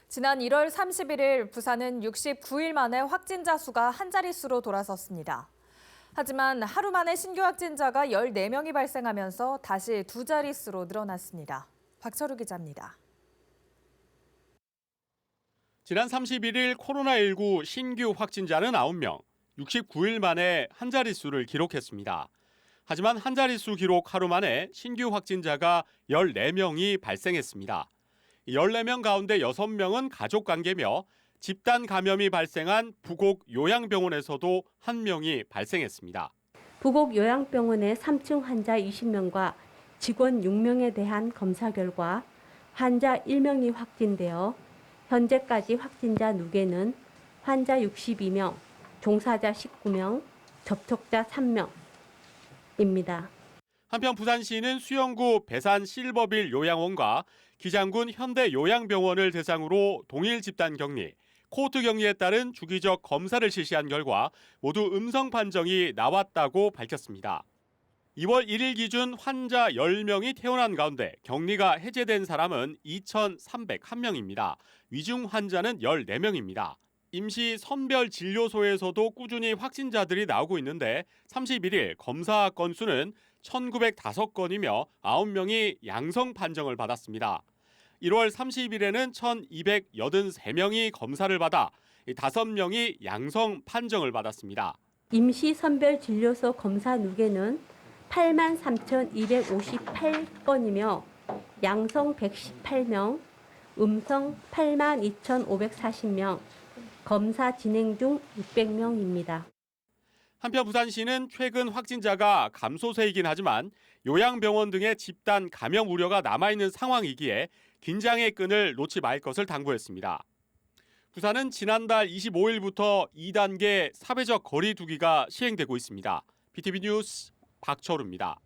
지난 1월 31일 부산은 69일 만에 확진자 수가 한 자릿수로 돌아섰습니다. 하지만 하루 만에 신규 확진자가 14명이 발생하면서 다시 두 자릿수로 늘어났습니다. 박철우 기자입니다. 지난 31일 코로나19 신규 확진자는 9명, 69일 만에 한 자릿수를 기록했습니다. 하지만 한 자릿수 기록 하루 만에 신규 확진자가 14명이 발생했습니다. 14명 가운데 6명은 가족관계며 집단 감염이 발생한 부곡 요양병원에서도 1명이 발생했습니다. 부곡 요양병원의 3층 환자 20명과 직원 6명에 대한 검사 결과 환자 1명이 확진되어 현재까지 확진자 누계는 환자 62명, 종사자 19명, 접촉자 3명입니다. 한편 부산시는 수영구 배산 실버빌 요양원과 기장군 현대요양병원을 대상으로 동일 집단 격리, 코호트 격리에 따른 주기적 검사를 실시한 결과 모두 음성 판정이 나왔다고 밝혔습니다. 2월 1일 기준 환자 10명이 퇴원한 가운데 격리가 해제된 사람은 2,301명입니다. 위중 환자는 14명입니다. 임시 선별진료소에서도 꾸준히 확진자들이 나오고 있는데 31일 검사 건수는 1,905건이며 9명이 양성 판정을 받았습니다. 1월 30일에는 1,283명이 검사를 받아 5명이 양성 판정을 받았습니다. 임시 선별진료소 검사 누계는 83,258건이며 양성 118명, 음성 82,540명, 검사 진행 중 600명입니다. 한편 부산시는 최근 확진자가 감소세이긴 하지만 요양병원 등의 집단 감염 우려가 남아있는 상황이기에 긴장의 끈을 놓지 말 것을 당부했습니다. 부산은 지난달 25일부터 2단계 사회적 거리 두기가 시행되고 있습니다. BTV 뉴스 박철우입니다.